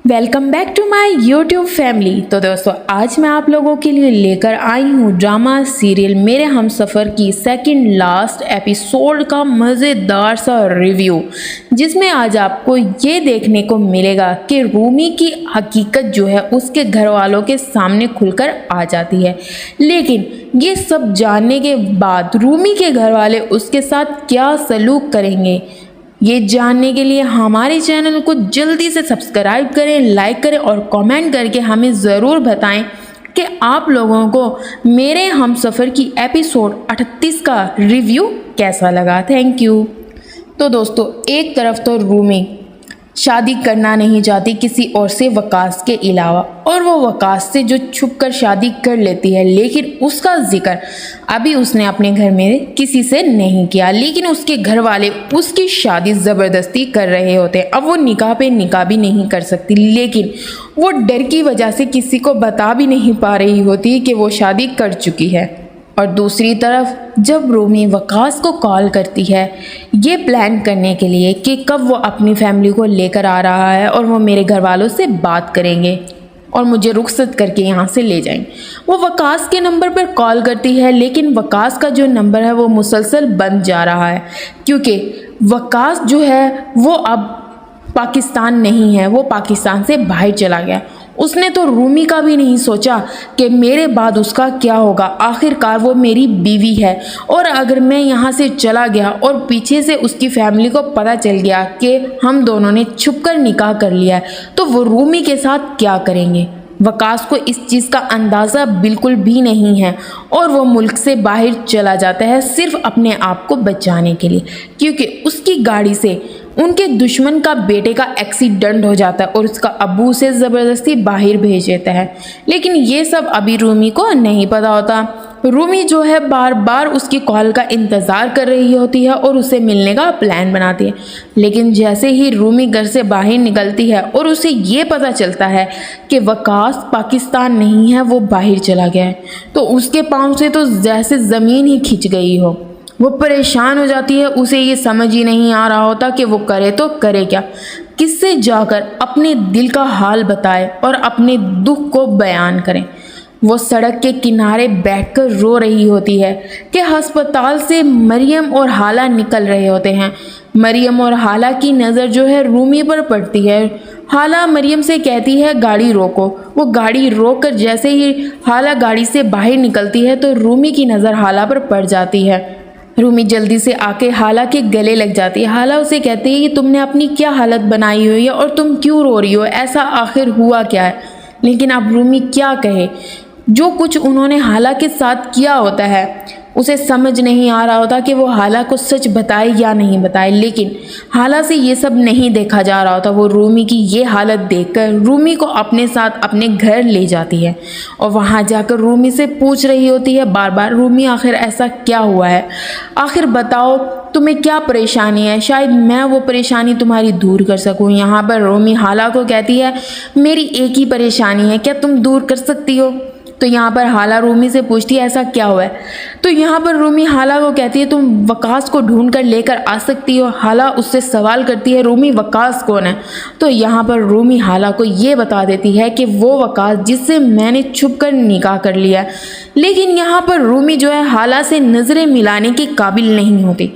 Welcome back to my YouTube family. तो दोस्तों आज मैं आप लोगों के लिए लेकर आई हूँ ड्रामा सीरियल मेरे हमसफ़र की सेकंड लास्ट एपिसोड का मज़ेदार सा रिव्यू, जिसमें आज आपको ये देखने को मिलेगा कि रूमी की हकीकत जो है उसके घर वालों के सामने खुलकर आ जाती है। लेकिन ये सब जानने के बाद रूमी के घर वाले उसके साथ क्या सलूक करेंगे, ये जानने के लिए हमारे चैनल को जल्दी से सब्सक्राइब करें, लाइक करें और कमेंट करके हमें ज़रूर बताएं कि आप लोगों को मेरे हमसफ़र की एपिसोड 38 का रिव्यू कैसा लगा। Thank you. तो दोस्तों एक तरफ तो रूमी शादी करना नहीं चाहती किसी और से वकास के अलावा, और वो वकास से जो छुपकर शादी कर लेती है, लेकिन उसका जिक्र अभी उसने अपने घर में किसी से नहीं किया। लेकिन उसके घर वाले उसकी शादी ज़बरदस्ती कर रहे होते हैं। अब वो निकाह पे निकाह भी नहीं कर सकती, लेकिन वो डर की वजह से किसी को बता भी नहीं पा रही होती कि वो शादी कर चुकी है। और दूसरी तरफ जब रूमी वकास को कॉल करती है ये प्लान करने के लिए कि कब वो अपनी फैमिली को लेकर आ रहा है और वो मेरे घर वालों से बात करेंगे और मुझे रुखसत करके यहाँ से ले जाएंगे, वो वकास के नंबर पर कॉल करती है। लेकिन वकास का जो नंबर है वो मुसलसल बंद जा रहा है, क्योंकि वकास जो है वो अब पाकिस्तान नहीं है, वो पाकिस्तान से बाहर चला गया। उसने तो रूमी का भी नहीं सोचा कि मेरे बाद उसका क्या होगा। आखिरकार वो मेरी बीवी है, और अगर मैं यहाँ से चला गया और पीछे से उसकी फैमिली को पता चल गया कि हम दोनों ने छुपकर निकाह कर लिया है, तो वो रूमी के साथ क्या करेंगे। वकास को इस चीज़ का अंदाज़ा बिल्कुल भी नहीं है और वो मुल्क से बाहर चला जाता है सिर्फ अपने आप को बचाने के लिए, क्योंकि उसकी गाड़ी से उनके दुश्मन का बेटे का एक्सीडेंट हो जाता है और उसका अब्बू उसे ज़बरदस्ती बाहर भेज देता है। लेकिन ये सब अभी रूमी को नहीं पता होता। रूमी जो है बार बार उसकी कॉल का इंतज़ार कर रही होती है और उसे मिलने का प्लान बनाती है। लेकिन जैसे ही रूमी घर से बाहर निकलती है और उसे ये पता चलता है कि वकास पाकिस्तान नहीं है, वो बाहर चला गया है, तो उसके पाँव से तो जैसे ज़मीन ही खिंच गई हो। वो परेशान हो जाती है, उसे ये समझ ही नहीं आ रहा होता कि वो करे तो करे क्या, किससे जाकर अपने दिल का हाल बताए और अपने दुख को बयान करें। वो सड़क के किनारे बैठकर रो रही होती है कि अस्पताल से मरियम और हाला निकल रहे होते हैं। मरियम और हाला की नज़र जो है रूमी पर पड़ती है। हाला मरियम से कहती है गाड़ी रोको। वो गाड़ी रोक कर जैसे ही हाला गाड़ी से बाहर निकलती है तो रूमी की नज़र हाला पर पड़ जाती है। रूमी जल्दी से आके हाला के गले लग जाती है। हाला उसे कहती है कि तुमने अपनी क्या हालत बनाई हुई है और तुम क्यों रो रही हो, ऐसा आखिर हुआ क्या है। लेकिन अब रूमी क्या कहे, जो कुछ उन्होंने हाला के साथ किया होता है उसे समझ नहीं आ रहा होता कि वो हाला को सच बताए या नहीं बताए। लेकिन हाला से ये सब नहीं देखा जा रहा होता। वो रूमी की ये हालत देखकर रूमी को अपने साथ अपने घर ले जाती है और वहाँ जाकर रूमी से पूछ रही होती है बार बार, रूमी आखिर ऐसा क्या हुआ है, आखिर बताओ तुम्हें क्या परेशानी है, शायद मैं वो परेशानी तुम्हारी दूर कर सकूं। यहाँ पर रूमी हाला को कहती है मेरी एक ही परेशानी है, क्या तुम दूर कर सकती हो। तो यहाँ पर हाला रूमी से पूछती है ऐसा क्या हुआ है। तो यहाँ पर रूमी हाला को कहती है तुम वकास को ढूंढ कर लेकर आ सकती हो। हाला उससे सवाल करती है रूमी वकास कौन है। तो यहाँ पर रूमी हाला को ये बता देती है कि वो वकास जिससे मैंने छुपकर निकाह कर लिया। लेकिन यहाँ पर रूमी जो है हाला से नज़रें मिलाने के काबिल नहीं होती।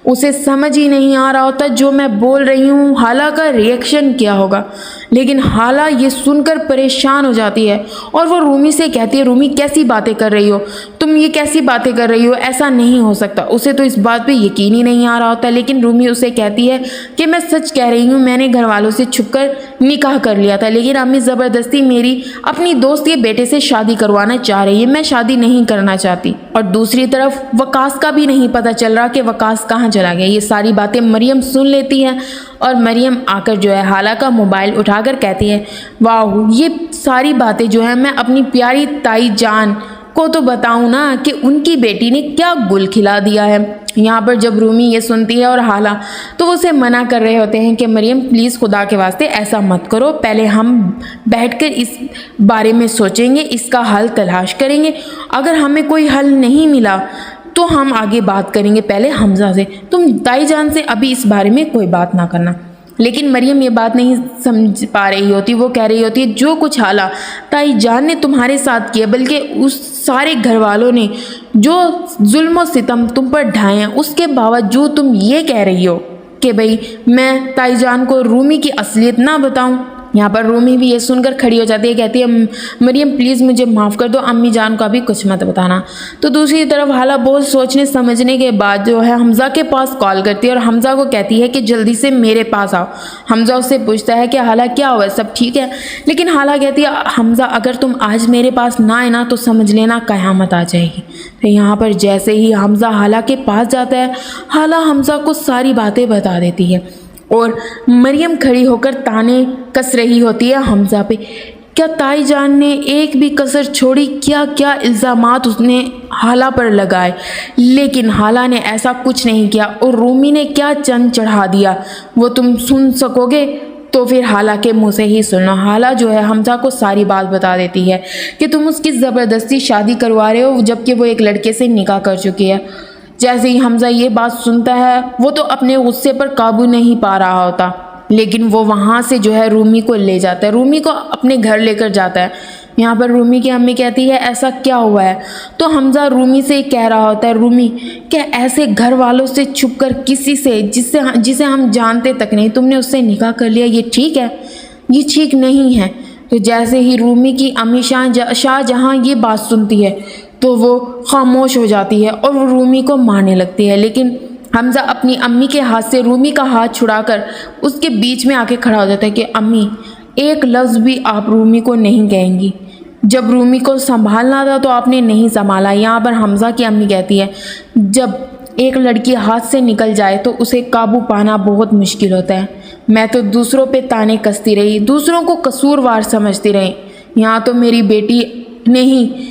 उसे समझ ही नहीं आ रहा होता जो मैं बोल रही हूँ हाला का रिएक्शन क्या होगा। लेकिन हाला ये सुनकर परेशान हो जाती है और वो रूमी से कहती है रूमी कैसी बातें कर रही हो तुम, ये कैसी बातें कर रही हो, ऐसा नहीं हो सकता। उसे तो इस बात पे यकीन ही नहीं आ रहा होता। लेकिन रूमी उसे कहती है कि मैं सच कह रही हूँ, मैंने घर वालों से छुपकर निकाह कर लिया था, लेकिन अम्मी ज़बरदस्ती मेरी अपनी दोस्त के बेटे से शादी करवाना चाह रही है, मैं शादी नहीं करना चाहती। और दूसरी तरफ वकास का भी नहीं पता चल रहा कि वकास कहाँ चला गया। ये सारी बातें मरियम सुन लेती है और मरियम आकर जो है हाला का मोबाइल उठाकर कहती है वाह, ये सारी बातें जो है मैं अपनी प्यारी ताई जान को तो बताऊं ना कि उनकी बेटी ने क्या गुल खिला दिया है। यहाँ पर जब रूमी ये सुनती है और हाला तो वो उसे मना कर रहे होते हैं कि मरियम प्लीज़ खुदा के वास्ते ऐसा मत करो, पहले हम बैठकर इस बारे में सोचेंगे, इसका हल तलाश करेंगे, अगर हमें कोई हल नहीं मिला तो हम आगे बात करेंगे पहले हमजा से, तुम ताई जान से अभी इस बारे में कोई बात ना करना। लेकिन मरियम ये बात नहीं समझ पा रही होती। वो कह रही होती है जो कुछ हाला ताई जान ने तुम्हारे साथ किया, बल्कि उस सारे घर वालों ने जो जुल्म और सितम तुम पर ढाए हैं, उसके बावजूद तुम ये कह रही हो कि भाई मैं ताई जान को रूमी की असलियत ना बताऊं। यहाँ पर रूमी भी ये सुनकर खड़ी हो जाती है, कहती है मरियम प्लीज़ मुझे माफ़ कर दो, अम्मी जान को अभी कुछ मत बताना। तो दूसरी तरफ हाला बहुत सोचने समझने के बाद जो है हमज़ा के पास कॉल करती है और हमज़ा को कहती है कि जल्दी से मेरे पास आओ। हमज़ा उससे पूछता है कि हाला क्या हुआ, सब ठीक है? लेकिन हाला कहती है हमज़ा अगर तुम आज मेरे पास ना आए ना तो समझ लेना क़यामत आ जाएगी। तो यहाँ पर जैसे ही हमज़ा हाला के पास जाता है, हाला हमज़ा को सारी बातें बता देती है और मरियम खड़ी होकर ताने कस रही होती है हमज़ा पे। क्या ताई जान ने एक भी कसर छोड़ी? क्या क्या इल्ज़ामात उसने हाला पर लगाए, लेकिन हाला ने ऐसा कुछ नहीं किया। और रूमी ने क्या चंद चढ़ा दिया वो तुम सुन सकोगे तो फिर हाला के मुंह से ही सुनो। हाला जो है हमज़ा को सारी बात बता देती है कि तुम उसकी ज़बरदस्ती शादी करवा रहे हो, जबकि वो एक लड़के से निकाह कर चुकी है। जैसे ही हमज़ा ये बात सुनता है वो तो अपने गुस्से पर काबू नहीं पा रहा होता, लेकिन वो वहाँ से जो है रूमी को ले जाता है, रूमी को अपने घर लेकर जाता है। यहाँ पर रूमी की अम्मी कहती है ऐसा क्या हुआ है? तो हमज़ा रूमी से कह रहा होता है रूमी क्या ऐसे घर वालों से छुप कर किसी से जिसे हम जानते तक नहीं तुमने उससे निकाह कर लिया, ये ठीक है? ये ठीक नहीं है। तो जैसे ही रूमी की अम्मी शाहजहां ये बात सुनती है तो वो खामोश हो जाती है और वो रूमी को मारने लगती है। लेकिन हमज़ा अपनी अम्मी के हाथ से रूमी का हाथ छुड़ाकर उसके बीच में आके खड़ा हो जाता है कि अम्मी एक लफ्ज़ भी आप रूमी को नहीं कहेंगी। जब रूमी को संभालना था तो आपने नहीं संभाला। यहाँ पर हमज़ा की अम्मी कहती है जब एक लड़की हाथ से निकल जाए तो उसे काबू पाना बहुत मुश्किल होता है। मैं तो दूसरों पे ताने कसती रही, दूसरों को कसूरवार समझती रही। यहाँ तो मेरी बेटी ने ही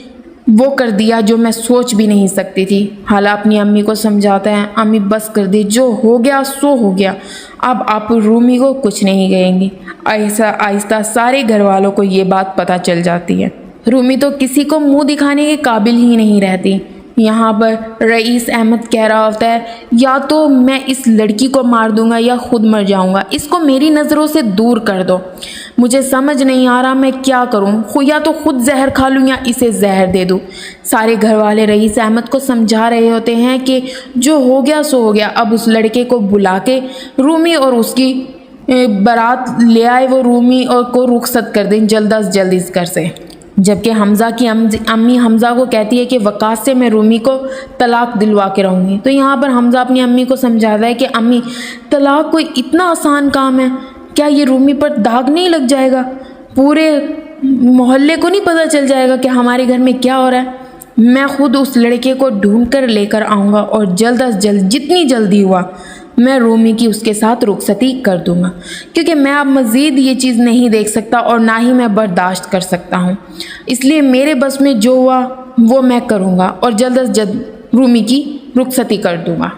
वो कर दिया जो मैं सोच भी नहीं सकती थी। हाला अपनी अम्मी को समझाता है अम्मी बस कर दी, जो हो गया सो हो गया, अब आप रूमी को कुछ नहीं कहेंगी। आहिस्ता आहिस्ता सारे घर वालों को ये बात पता चल जाती है। रूमी तो किसी को मुंह दिखाने के काबिल ही नहीं रहती। यहाँ पर रईस अहमद कह रहा होता है या तो मैं इस लड़की को मार दूंगा या खुद मर जाऊंगा, इसको मेरी नज़रों से दूर कर दो। मुझे समझ नहीं आ रहा मैं क्या करूं, या तो खुद जहर खा लूं या इसे जहर दे दूं। सारे घर वाले रईस अहमद को समझा रहे होते हैं कि जो हो गया सो हो गया, अब उस लड़के को बुला के रूमी और उसकी बारात ले आए, वो रूमी और को रुखसत कर दें जल्द अज जल्द इस घर से। जबकि हमज़ा की अम्मी हमज़ा को कहती है कि वकास से मैं रूमी को तलाक दिलवा के रहूँगी। तो यहाँ पर हमज़ा अपनी अम्मी को समझाता है कि अम्मी तलाक कोई इतना आसान काम है, क्या ये रूमी पर दाग नहीं लग जाएगा? पूरे मोहल्ले को नहीं पता चल जाएगा कि हमारे घर में क्या हो रहा है? मैं खुद उस लड़के को ढूंढ कर लेकर आऊँगा और जल्द अज जल्द जितनी जल्दी हुआ मैं रूमी की उसके साथ रुखसती कर दूंगा, क्योंकि मैं अब मज़ीद ये चीज़ नहीं देख सकता और ना ही मैं बर्दाश्त कर सकता हूँ। इसलिए मेरे बस में जो हुआ वो मैं करूँगा और जल्द अज जल्द रूमी की रुखसती कर दूँगा।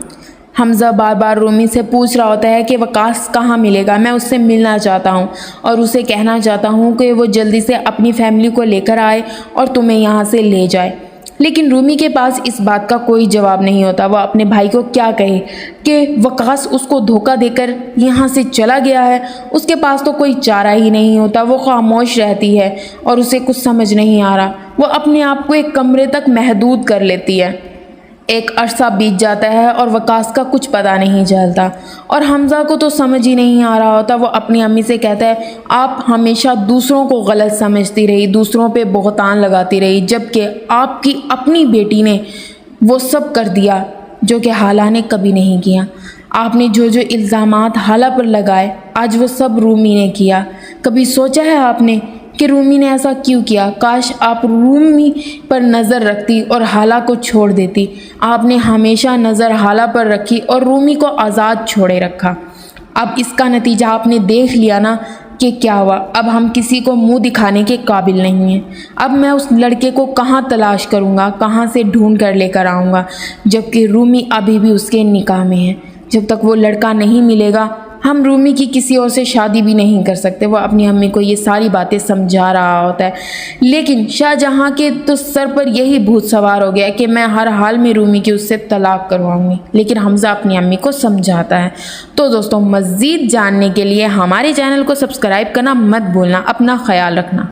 हमज़ा बार बार रूमी से पूछ रहा होता है कि वकास कहाँ मिलेगा, मैं उससे मिलना चाहता हूँ और उसे कहना चाहता हूँ कि वो जल्दी से अपनी फैमिली को लेकर आए और तुम्हें यहाँ से ले जाए। लेकिन रूमी के पास इस बात का कोई जवाब नहीं होता। वह अपने भाई को क्या कहे कि वकास उसको धोखा देकर यहाँ से चला गया है, उसके पास तो कोई चारा ही नहीं होता। वो खामोश रहती है और उसे कुछ समझ नहीं आ रहा। वो अपने आप को एक कमरे तक महदूद कर लेती है। एक अरसा बीत जाता है और वकास का कुछ पता नहीं चलता और हमज़ा को तो समझ ही नहीं आ रहा होता। वो अपनी अम्मी से कहता है आप हमेशा दूसरों को गलत समझती रही, दूसरों पे बहुतान लगाती रही, जबकि आपकी अपनी बेटी ने वो सब कर दिया जो कि हाला ने कभी नहीं किया। आपने जो जो इल्ज़ामात हाला पर लगाए आज वो सब रूमी ने किया। कभी सोचा है आपने कि रूमी ने ऐसा क्यों किया? काश आप रूमी पर नज़र रखती और हाला को छोड़ देती। आपने हमेशा नज़र हाला पर रखी और रूमी को आज़ाद छोड़े रखा। अब इसका नतीजा आपने देख लिया ना कि क्या हुआ। अब हम किसी को मुंह दिखाने के काबिल नहीं हैं। अब मैं उस लड़के को कहाँ तलाश करूँगा, कहाँ से ढूंढ कर लेकर आऊँगा, जबकि रूमी अभी भी उसके निकाह में है। जब तक वो लड़का नहीं मिलेगा हम रूमी की किसी और से शादी भी नहीं कर सकते। वो अपनी अम्मी को ये सारी बातें समझा रहा होता है, लेकिन शाहजहां के तो सर पर यही भूत सवार हो गया कि मैं हर हाल में रूमी की उससे तलाक करवाऊंगी। लेकिन हमजा अपनी अम्मी को समझाता है। तो दोस्तों, मज़ीद जानने के लिए हमारे चैनल को सब्सक्राइब करना मत भूलना। अपना ख्याल रखना।